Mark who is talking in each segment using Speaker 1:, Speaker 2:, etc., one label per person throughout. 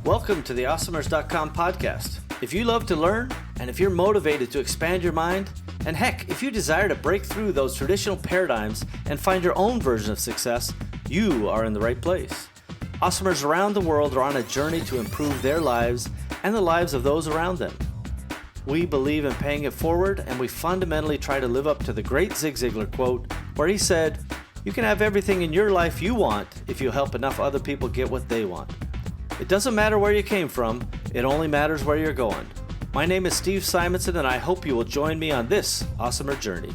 Speaker 1: Welcome to the Awesomers.com podcast. If you love to learn, and if you're motivated to expand your mind, and heck, if you desire to break through those traditional paradigms and find your own version of success, you are in the right place. Awesomers around the world are on a journey to improve their lives and the lives of those around them. We believe in paying it forward, and we fundamentally try to live up to the great Zig Ziglar quote, where he said, "You can have everything in your life you want if you help enough other people get what they want." It doesn't matter where you came from, it only matters where you're going. My name is Steve Simonson, and I hope you will join me on this awesomer journey.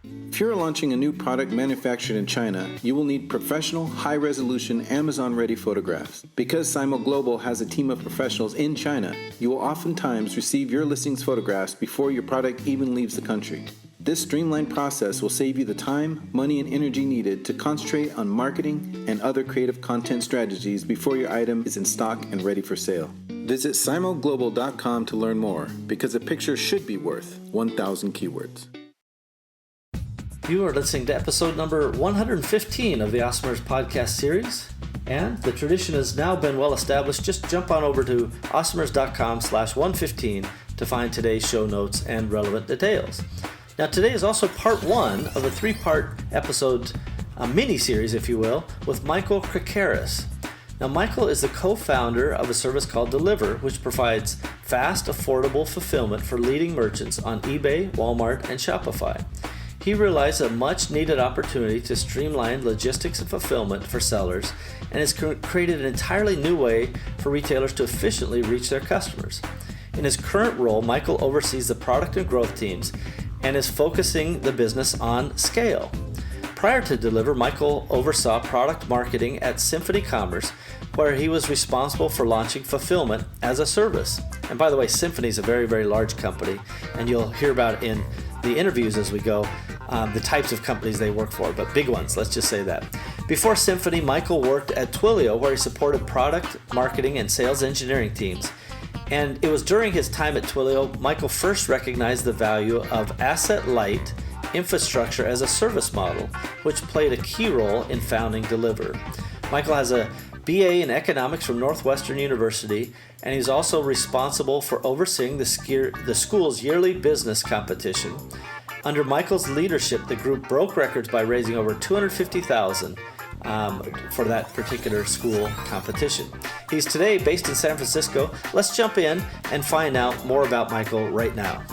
Speaker 2: If you're launching a new product manufactured in China, you will need professional, high-resolution, Amazon-ready photographs. Because Simo Global has a team of professionals in China, you will oftentimes receive your listings photographs before your product even leaves the country. This streamlined process will save you the time, money, and energy needed to concentrate on marketing and other creative content strategies before your item is in stock and ready for sale. Visit simoglobal.com to learn more, because a picture should be worth 1,000 keywords.
Speaker 1: You are listening to episode number 115 of the Awesomers podcast series, and the tradition has now been well established. Just jump on over to awesomers.com/115 to find today's show notes and relevant details. Now, today is also part one of a three-part episode, a mini-series, if you will, with Michael Krakaris. Now, Michael is the co-founder of a service called Deliverr, which provides fast, affordable fulfillment for leading merchants on eBay, Walmart, and Shopify. He realized a much-needed opportunity to streamline logistics and fulfillment for sellers, and has created an entirely new way for retailers to efficiently reach their customers. In his current role, Michael oversees the product and growth teams and is focusing the business on scale. Prior to Deliverr, Michael oversaw product marketing at Symphony Commerce, where he was responsible for launching Fulfilment as a service. And by the way, Symphony is a very, very large company, and you'll hear about in the interviews as we go, the types of companies they work for, but big ones, let's just say that. Before Symphony, Michael worked at Twilio, where he supported product, marketing, and sales engineering teams. And it was during his time at Twilio, Michael first recognized the value of asset-light infrastructure as a service model, which played a key role in founding Deliverr. Michael has a BA in economics from Northwestern University, and he's also responsible for overseeing the school's yearly business competition. Under Michael's leadership, the group broke records by raising over $250,000 for that particular school competition. He's today based in San Francisco. Let's jump in and find out more about Michael right now.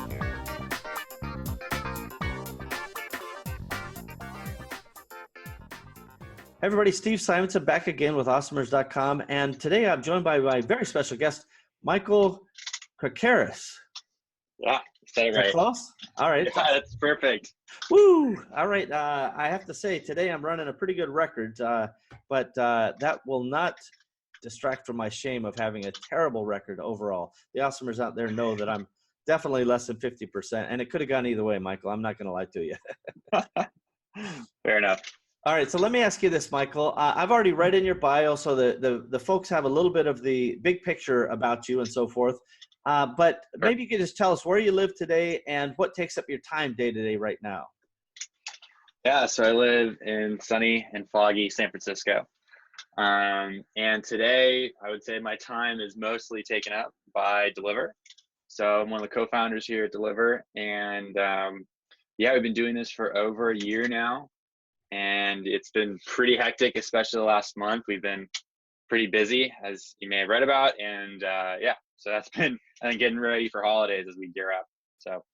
Speaker 1: Hey everybody, Steve Simonson back again with Awesomers.com, and today I'm joined by my very special guest, Michael Krakaris.
Speaker 3: Yeah, say it right.
Speaker 1: Close? All right.
Speaker 3: Yeah, that's perfect.
Speaker 1: Woo! All right. I have to say, today I'm running a pretty good record, but that will not distract from my shame of having a terrible record overall. The Awesomers out there know that I'm definitely less than 50%, and it could have gone either way, Michael. I'm not going to lie to you.
Speaker 3: Fair enough.
Speaker 1: All right, so let me ask you this, Michael. I've already read in your bio, so the folks have a little bit of the big picture about you and so forth. But maybe you could just tell us where you live today and what takes up your time day to day right now.
Speaker 3: Yeah, so I live in sunny and foggy San Francisco. And today, I would say my time is mostly taken up by Deliverr. So I'm one of the co-founders here at Deliverr. And yeah, we've been doing this for over a year now. And it's been pretty hectic, especially the last month. We've been pretty busy, as you may have read about. And yeah, so that's been, I think, getting ready for holidays as we gear up. So,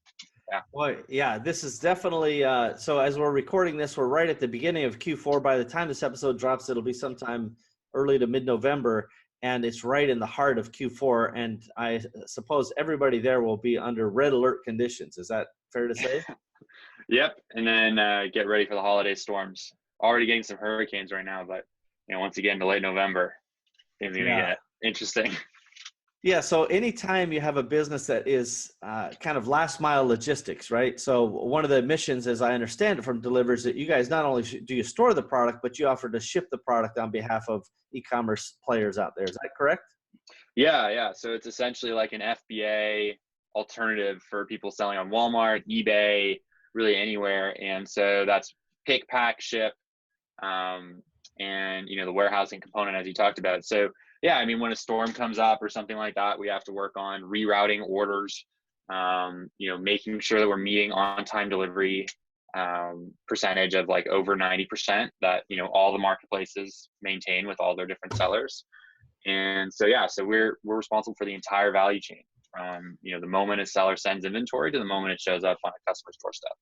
Speaker 3: yeah.
Speaker 1: Boy, yeah, this is definitely, so as we're recording this, we're right at the beginning of Q4. By the time this episode drops, it'll be sometime early to mid-November, and it's right in the heart of Q4. And I suppose everybody there will be under red alert conditions. Is that fair to say?
Speaker 3: Yep, and then get ready for the holiday storms. Already getting some hurricanes right now, but once again, to late November, things are going to get interesting.
Speaker 1: Yeah, so anytime you have a business that is kind of last mile logistics, right? So one of the missions, as I understand it from Deliverr, is that you guys not only do you store the product, but you offer to ship the product on behalf of e-commerce players out there. Is that correct?
Speaker 3: Yeah. So it's essentially like an FBA alternative for people selling on Walmart, eBay, really anywhere. And so that's pick, pack, ship, and the warehousing component, as you talked about. So yeah, I mean, when a storm comes up or something like that, we have to work on rerouting orders, making sure that we're meeting on-time delivery percentage of like over 90% that, all the marketplaces maintain with all their different sellers. And so, yeah, so we're responsible for the entire value chain from, the moment a seller sends inventory to the moment it shows up on a customer's doorstep.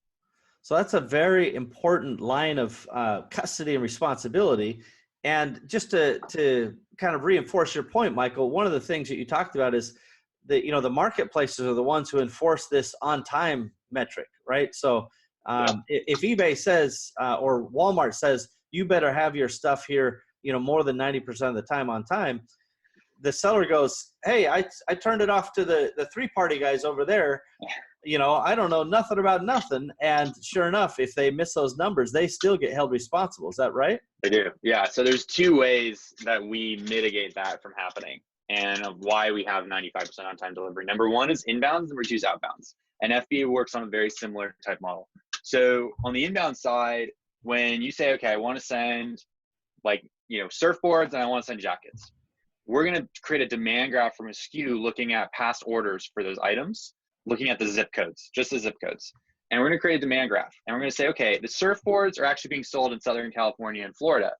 Speaker 1: So that's a very important line of custody and responsibility. And just to kind of reinforce your point, Michael, one of the things that you talked about is that, the marketplaces are the ones who enforce this on-time metric, right? So if eBay says, or Walmart says, you better have your stuff here, more than 90% of the time on time, the seller goes, hey, I turned it off to the three-party guys over there. I don't know nothing about nothing. And sure enough, if they miss those numbers, they still get held responsible. Is that right?
Speaker 3: They do. Yeah. So there's two ways that we mitigate that from happening and of why we have 95% on-time delivery. Number one is inbounds, number two is outbounds. And FBA works on a very similar type model. So on the inbound side, when you say, okay, I want to send surfboards and I want to send jackets, we're going to create a demand graph from a SKU looking at past orders for those items, looking at the zip codes, just the zip codes. And we're going to create a demand graph. And we're going to say, okay, the surfboards are actually being sold in Southern California and Florida.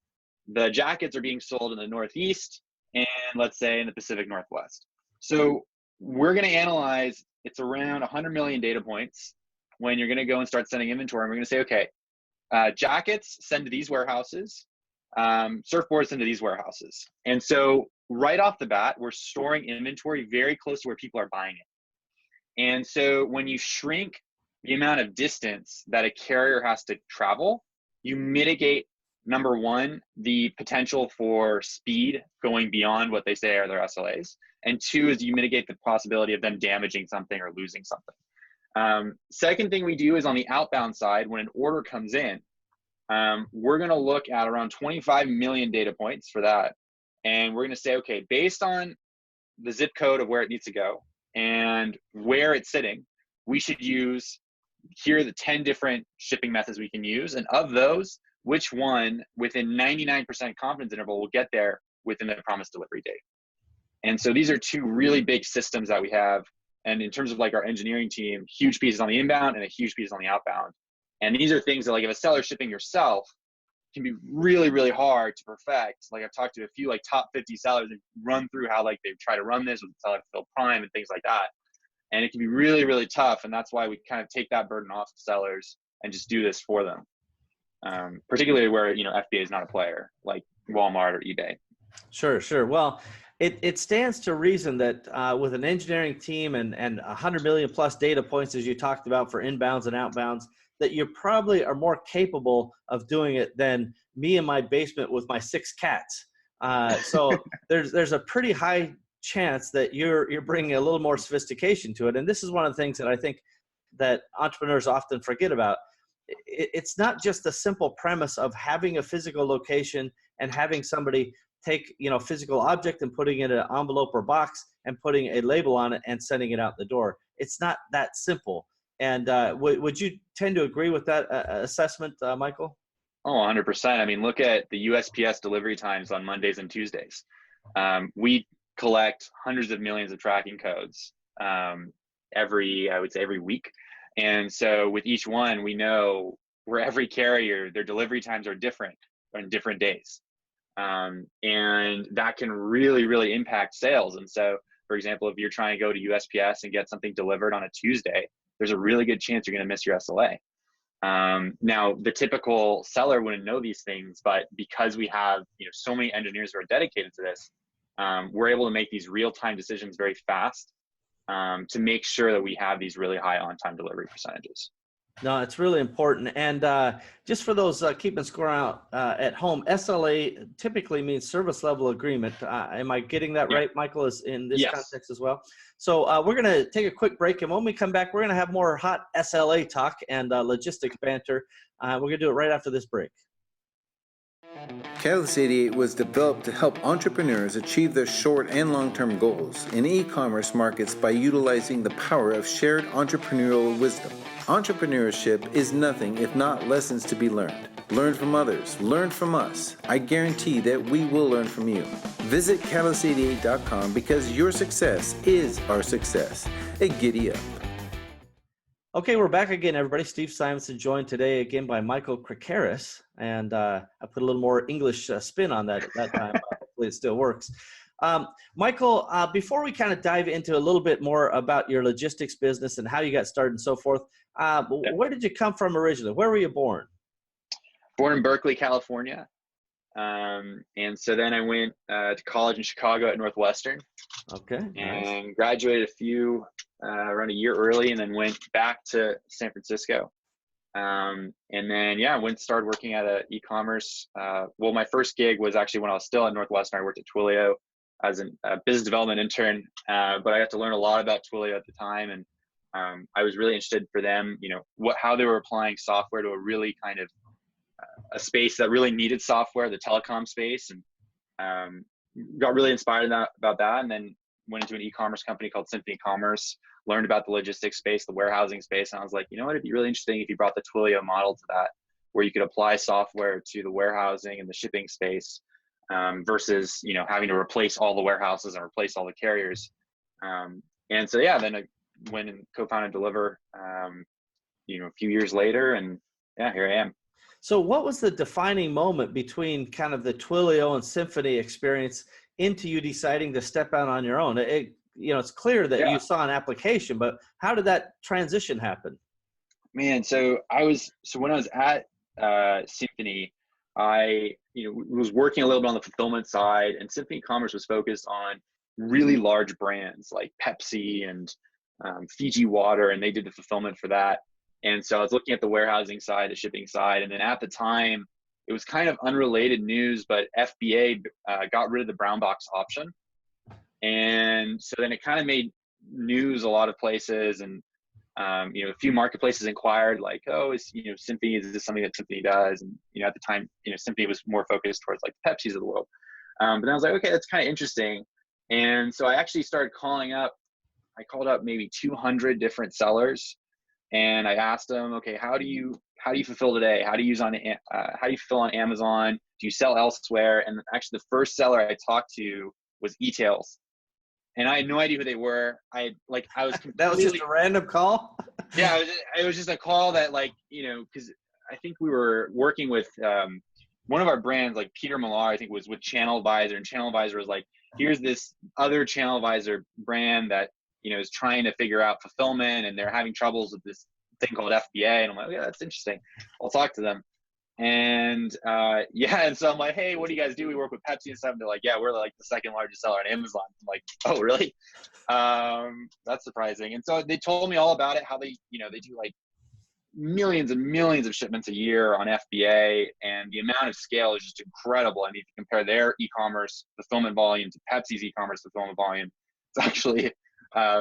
Speaker 3: The jackets are being sold in the Northeast and let's say in the Pacific Northwest. So we're going to analyze, it's around 100 million data points when you're going to go and start sending inventory. And we're going to say, okay, jackets send to these warehouses, surfboards send to these warehouses. And so right off the bat, we're storing inventory very close to where people are buying it. And so when you shrink the amount of distance that a carrier has to travel, you mitigate, number one, the potential for speed going beyond what they say are their SLAs. And two is you mitigate the possibility of them damaging something or losing something. Second thing we do is on the outbound side, when an order comes in, we're going to look at around 25 million data points for that. And we're going to say, okay, based on the zip code of where it needs to go and where it's sitting, we should use, here are the 10 different shipping methods we can use. And of those, which one within 99% confidence interval will get there within the promised delivery date. And so these are two really big systems that we have. And in terms of like our engineering team, huge pieces on the inbound and a huge piece on the outbound. And these are things that like if a seller's shipping yourself, can be really, really hard to perfect. Like I've talked to a few like top 50 sellers and run through how like they try to run this with Seller Fulfilled Prime and things like that. And it can be really, really tough. And that's why we kind of take that burden off of sellers and just do this for them. Particularly where, FBA is not a player like Walmart or eBay.
Speaker 1: Sure. Well, it stands to reason that with an engineering team and 100 million plus data points, as you talked about for inbounds and outbounds, that you probably are more capable of doing it than me in my basement with my 6 cats. So there's a pretty high chance that you're bringing a little more sophistication to it. And this is one of the things that I think that entrepreneurs often forget about. It's not just the simple premise of having a physical location and having somebody take, physical object and putting it in an envelope or box and putting a label on it and sending it out the door. It's not that simple. And would you tend to agree with that assessment, Michael?
Speaker 3: Oh, 100%. I mean, look at the USPS delivery times on Mondays and Tuesdays. We collect hundreds of millions of tracking codes every week. And so with each one, we know where every carrier, their delivery times are different on different days. And that can really, really impact sales. And so, for example, if you're trying to go to USPS and get something delivered on a Tuesday, there's a really good chance you're going to miss your SLA. Now, the typical seller wouldn't know these things, but because we have so many engineers who are dedicated to this, we're able to make these real-time decisions very fast to make sure that we have these really high on-time delivery percentages.
Speaker 1: No, it's really important. And just for those keeping score out at home, SLA typically means service level agreement. Am I getting that right, Michael, is in this context as well? So we're going to take a quick break. And when we come back, we're going to have more hot SLA talk and logistics banter. We're going to do it right after this break.
Speaker 2: Catalyst 88 was developed to help entrepreneurs achieve their short and long-term goals in e-commerce markets by utilizing the power of shared entrepreneurial wisdom. Entrepreneurship is nothing if not lessons to be learned. Learn from others, learn from us. I guarantee that we will learn from you. Visit catalyst88.com because your success is our success. Hey, giddy up.
Speaker 1: Okay, we're back again, everybody. Steve Simonson joined today again by Michael Krakaris, and I put a little more English spin on that time. Hopefully it still works. Michael, before we kind of dive into a little bit more about your logistics business and how you got started and so forth, where did you come from originally? Where were you born?
Speaker 3: Born in Berkeley, California. And so then I went to college in Chicago at Northwestern.
Speaker 1: Okay, nice.
Speaker 3: And graduated around a year early, and then went back to San Francisco. And then, started working at a e-commerce. Well, my first gig was actually when I was still at Northwestern. I worked at Twilio as a business development intern, but I got to learn a lot about Twilio at the time. And I was really interested for them, how they were applying software to a really kind of a space that really needed software, the telecom space, and got really inspired about that. And then went into an e-commerce company called Symphony Commerce, learned about the logistics space, the warehousing space. And I was like, it'd be really interesting if you brought the Twilio model to that, where you could apply software to the warehousing and the shipping space versus, having to replace all the warehouses and replace all the carriers. And so, then I went and co-founded Deliverr, a few years later, and here I am.
Speaker 1: So what was the defining moment between kind of the Twilio and Symphony experience into you deciding to step out on your own? It's clear that you saw an application, but how did that transition happen?
Speaker 3: Man, so when I was at Symphony, I was working a little bit on the fulfillment side, and Symphony Commerce was focused on really large brands like Pepsi and Fiji Water, and they did the fulfillment for that. And so I was looking at the warehousing side, the shipping side, and then at the time, it was kind of unrelated news, but FBA got rid of the brown box option. And so then it kind of made news a lot of places, and a few marketplaces inquired like, oh, is Symphony, is this something that Symphony does? And at the time, Symphony was more focused towards like the Pepsis of the world. But then I was like, okay, that's kind of interesting. And so I actually started calling up. I called up maybe 200 different sellers, and I asked them, okay, how do you fulfill today? How do you fulfill on Amazon? Do you sell elsewhere? And actually, the first seller I talked to was eTails, and I had no idea who they were. I was
Speaker 1: that was just a random call.
Speaker 3: Yeah, it was just a call that because I think we were working with one of our brands, like Peter Millar, I think was with Channel Advisor, and Channel Advisor was like, here's this other Channel Advisor brand that is trying to figure out fulfillment, and they're having troubles with this thing called FBA. And I'm like, oh, yeah, that's interesting. I'll talk to them. And and so I'm like, hey, what do you guys do? We work with Pepsi and stuff. And they're like, yeah, we're like the second largest seller on Amazon. I'm like, oh, really? That's surprising. And so they told me all about it, how they do like millions and millions of shipments a year on FBA, and the amount of scale is just incredible. I mean, if you compare their e-commerce fulfillment volume to Pepsi's e-commerce fulfillment volume, it's actually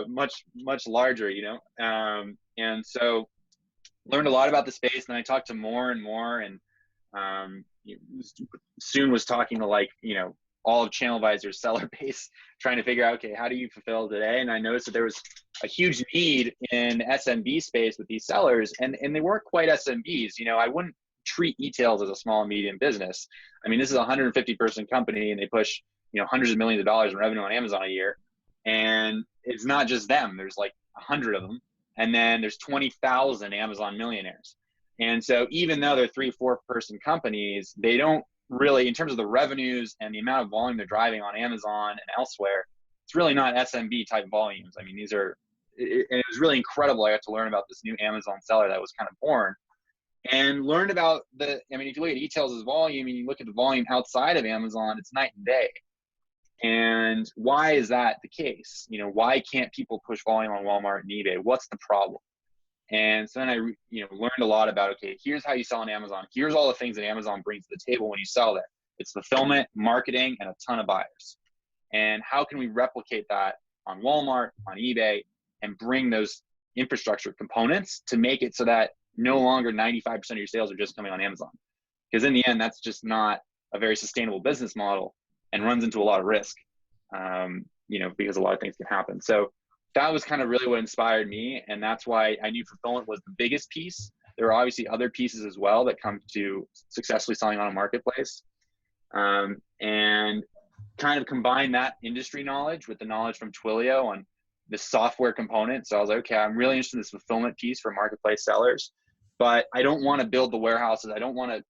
Speaker 3: much larger, and so learned a lot about the space. And I talked to more and more, and soon was talking to all of Channel Advisor's seller base, trying to figure out, okay, how do you fulfill today? And I noticed that there was a huge need in SMB space with these sellers, and they weren't quite SMBs. I wouldn't treat eTails as a small and medium business. I mean, this is a 150 person company, and they push hundreds of millions of dollars in revenue on Amazon a year. And it's not just them. There's like 100 of them. And then there's 20,000 Amazon millionaires. And so even though they're 3-4 person companies, they don't really, in terms of the revenues and the amount of volume they're driving on Amazon and elsewhere, it's really not SMB type volumes. I mean, and it was really incredible. I got to learn about this new Amazon seller that was kind of born, and learned about if you look at eTails' volume and you look at the volume outside of Amazon, it's night and day. And why is that the case? Why can't people push volume on Walmart and eBay? What's the problem? And so then I, learned a lot about, okay, here's how you sell on Amazon. Here's all the things that Amazon brings to the table when you sell there. It's fulfillment, marketing, and a ton of buyers. And how can we replicate that on Walmart, on eBay, and bring those infrastructure components to make it so that no longer 95% of your sales are just coming on Amazon? Because in the end, that's just not a very sustainable business model and runs into a lot of risk, because a lot of things can happen. So that was kind of really what inspired me. And that's why I knew Fulfilment was the biggest piece. There are obviously other pieces as well that come to successfully selling on a marketplace. And kind of combine that industry knowledge with the knowledge from Twilio on the software component. So I was like, okay, I'm really interested in this fulfillment piece for marketplace sellers, but I don't want to build the warehouses. I don't want to,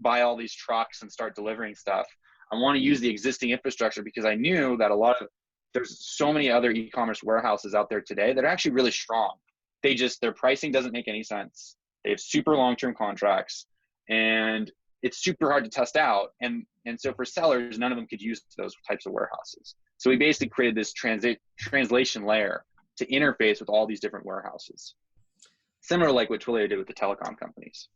Speaker 3: buy all these trucks and start delivering stuff. I want to use the existing infrastructure because I knew that there's so many other e-commerce warehouses out there today that are actually really strong. Their pricing doesn't make any sense. They have super long-term contracts and it's super hard to test out. And so for sellers, none of them could use those types of warehouses. So we basically created this translation layer to interface with all these different warehouses. Similar like what Twilio did with the telecom companies.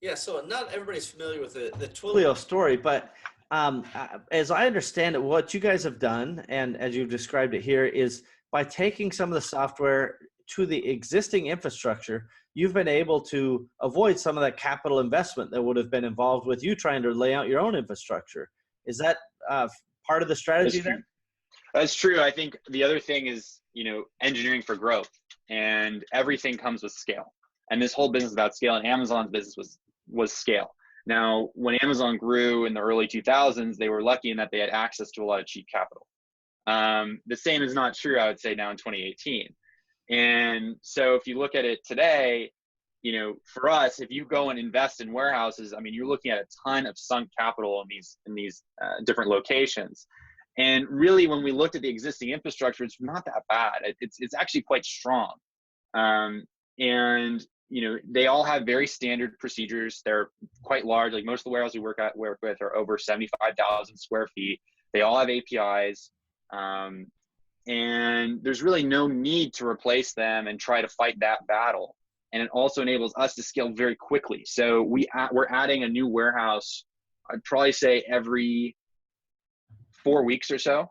Speaker 1: Yeah, so not everybody's familiar with the Twilio story, but as I understand it, what you guys have done, and as you've described it here, is by taking some of the software to the existing infrastructure, you've been able to avoid some of that capital investment that would have been involved with you trying to lay out your own infrastructure. Is that part of the strategy there?
Speaker 3: That's true. I think the other thing is, engineering for growth, and everything comes with scale. And this whole business is about scale, and Amazon's business was scale. Now, when Amazon grew in the early 2000s, they were lucky in that they had access to a lot of cheap capital. The same is not true, I would say, now in 2018. And so if you look at it today, for us, if you go and invest in warehouses, I mean, you're looking at a ton of sunk capital in these different locations. And really, when we looked at the existing infrastructure, it's not that bad. It's actually quite strong. And they all have very standard procedures. They're quite large. Like most of the warehouses we work with are over 75,000 square feet. They all have APIs. And there's really no need to replace them and try to fight that battle. And it also enables us to scale very quickly. So we're adding a new warehouse, I'd probably say every 4 weeks or so,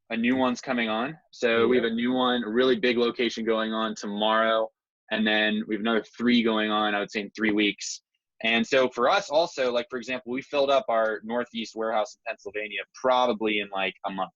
Speaker 3: a new one's coming on. So we have a new one, a really big location going on tomorrow. And then we have another 3 going on, I would say in 3 weeks. And so for us also, like, for example, we filled up our Northeast warehouse in Pennsylvania probably in like a month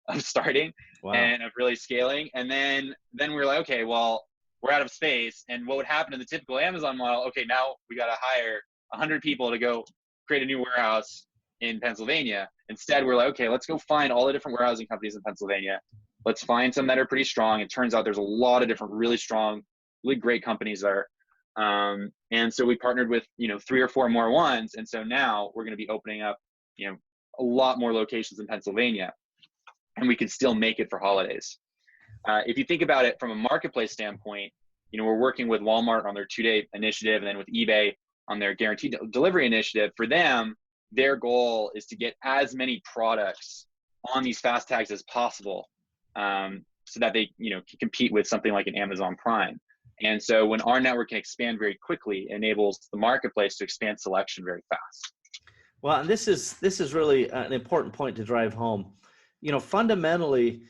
Speaker 3: of starting. Wow. And of really scaling. And then we were like, okay, well, we're out of space. And what would happen in the typical Amazon model? Okay, now we got to hire 100 people to go create a new warehouse in Pennsylvania. Instead, we're like, okay, let's go find all the different warehousing companies in Pennsylvania. Let's find some that are pretty strong. It turns out there's a lot of different really strong, really great companies there. And so we partnered with, 3 or 4 more ones. And so now we're going to be opening up, a lot more locations in Pennsylvania, and we can still make it for holidays. If you think about it from a marketplace standpoint, we're working with Walmart on their 2-day initiative, and then with eBay on their guaranteed delivery initiative. For them, their goal is to get as many products on these fast tags as possible, so that they, can compete with something like an Amazon Prime. And so when our network can expand very quickly, it enables the marketplace to expand selection very fast.
Speaker 1: Well, and this is really an important point to drive home. Fundamentally,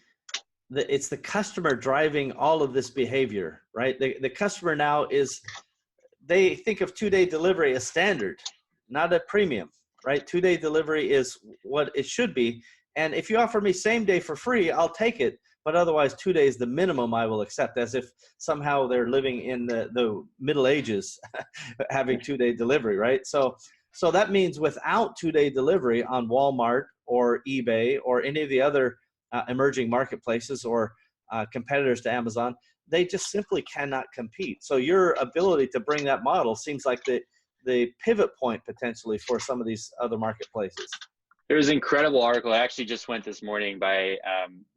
Speaker 1: it's the customer driving all of this behavior, right? The customer now they think of 2-day delivery as standard, not a premium, right? 2-day delivery is what it should be. And if you offer me same day for free, I'll take it. But otherwise, 2 days, the minimum I will accept, as if somehow they're living in the Middle Ages having 2-day delivery, right? So that means without 2-day delivery on Walmart or eBay or any of the other emerging marketplaces or competitors to Amazon, they just simply cannot compete. So your ability to bring that model seems like the pivot point potentially for some of these other marketplaces.
Speaker 3: There's an incredible article I actually just went this morning by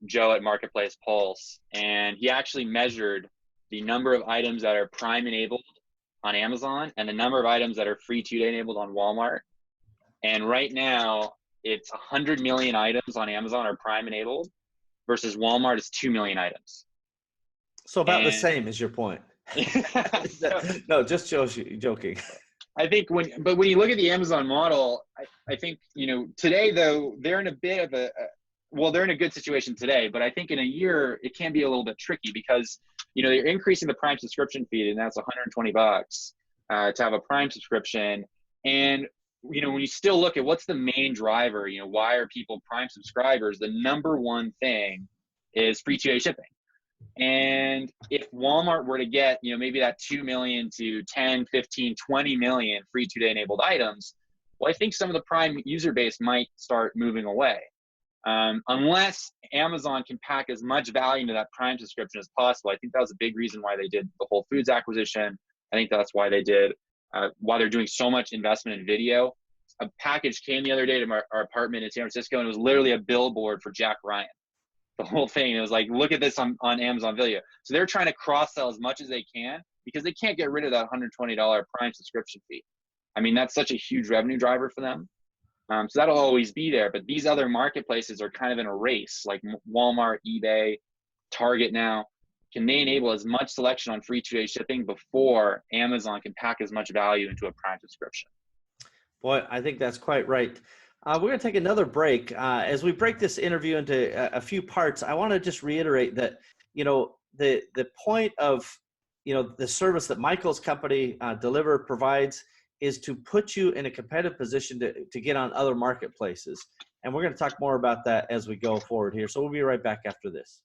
Speaker 3: Joe at Marketplace Pulse, and he actually measured the number of items that are Prime enabled on Amazon and the number of items that are free 2-day enabled on Walmart. And right now, it's 100 million items on Amazon are Prime enabled versus Walmart is 2 million items.
Speaker 1: So about the same is your point. No, just joking.
Speaker 3: I think when you look at the Amazon model, I think, today though, they're in a bit of they're in a good situation today, but I think in a year, it can be a little bit tricky because, they're increasing the Prime subscription fee, and that's $120 to have a Prime subscription. And when you still look at what's the main driver, why are people Prime subscribers? The number one thing is free 2-day shipping. And if Walmart were to get, maybe that 2 million to 10, 15, 20 million free 2-day enabled items, well, I think some of the Prime user base might start moving away. Unless Amazon can pack as much value into that Prime subscription as possible. I think that was a big reason why they did the Whole Foods acquisition. I think that's why they did, why they're doing so much investment in video. A package came the other day to our apartment in San Francisco, and it was literally a billboard for Jack Ryan. The whole thing. It was like, look at this on Amazon Video. So they're trying to cross-sell as much as they can because they can't get rid of that $120 Prime subscription fee. I mean, that's such a huge revenue driver for them. So that'll always be there. But these other marketplaces are kind of in a race, like Walmart, eBay, Target now. Can they enable as much selection on free 2-day shipping before Amazon can pack as much value into a Prime subscription?
Speaker 1: Boy, I think that's quite right. We're going to take another break. As we break this interview into a few parts, I want to just reiterate that, the point of, the service that Michael's company, Deliverr, provides is to put you in a competitive position to get on other marketplaces. And we're going to talk more about that as we go forward here. So we'll be right back after this.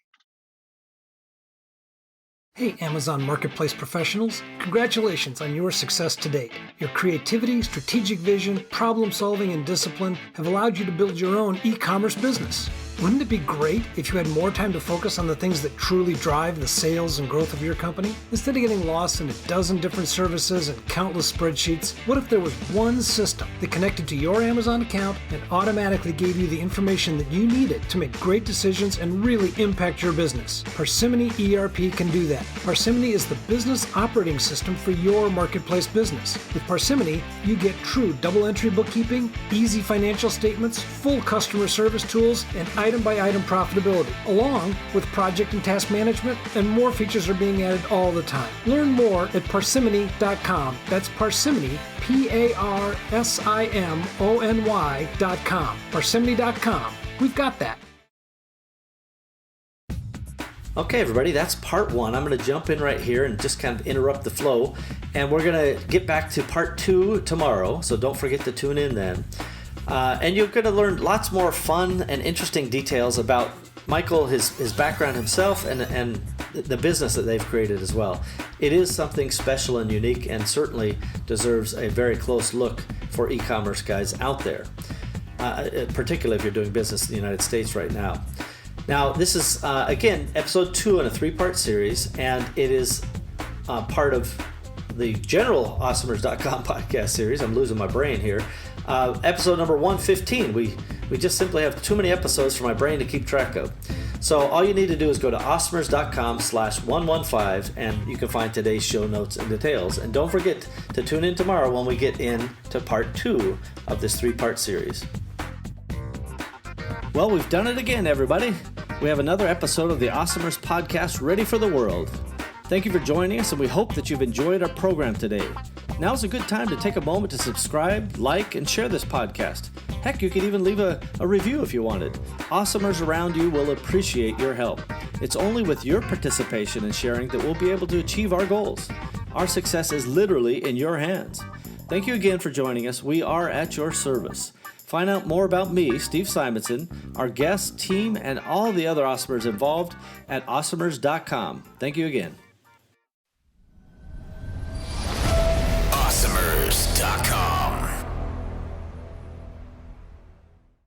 Speaker 4: Hey, Amazon Marketplace professionals. Congratulations on your success to date. Your creativity, strategic vision, problem solving, and discipline have allowed you to build your own e-commerce business. Wouldn't it be great if you had more time to focus on the things that truly drive the sales and growth of your company? Instead of getting lost in a dozen different services and countless spreadsheets, what if there was one system that connected to your Amazon account and automatically gave you the information that you needed to make great decisions and really impact your business? Parsimony ERP can do that. Parsimony is the business operating system for your marketplace business. With Parsimony, you get true double-entry bookkeeping, easy financial statements, full customer service tools, and item-by-item profitability, along with project and task management, and more features are being added all the time. Learn more at parsimony.com. That's Parsimony, PARSIMONY.com. Parsimony.com. We've got that.
Speaker 1: Okay, everybody, that's part one. I'm going to jump in right here and just kind of interrupt the flow. And we're going to get back to part two tomorrow, so don't forget to tune in then. And you're going to learn lots more fun and interesting details about Michael, his background himself, and the business that they've created as well. It is something special and unique, and certainly deserves a very close look for e-commerce guys out there, particularly if you're doing business in the United States right now. Now, this is, again, episode 2 in a 3-part series, and it is part of the general Awesomers.com podcast series. I'm losing my brain here. Episode number 115. We just simply have too many episodes for my brain to keep track of. So all you need to do is go to awesomers.com/115, and you can find today's show notes and details. And don't forget to tune in tomorrow when we get into part 2 of this 3-part series. Well, we've done it again, everybody. We have another episode of the Awesomers podcast ready for the world. Thank you for joining us, and we hope that you've enjoyed our program today. Now's a good time to take a moment to subscribe, like, and share this podcast. Heck, you could even leave a review if you wanted. Awesomers around you will appreciate your help. It's only with your participation and sharing that we'll be able to achieve our goals. Our success is literally in your hands. Thank you again for joining us. We are at your service. Find out more about me, Steve Simonson, our guests, team, and all the other Awesomers involved at awesomers.com. Thank you again.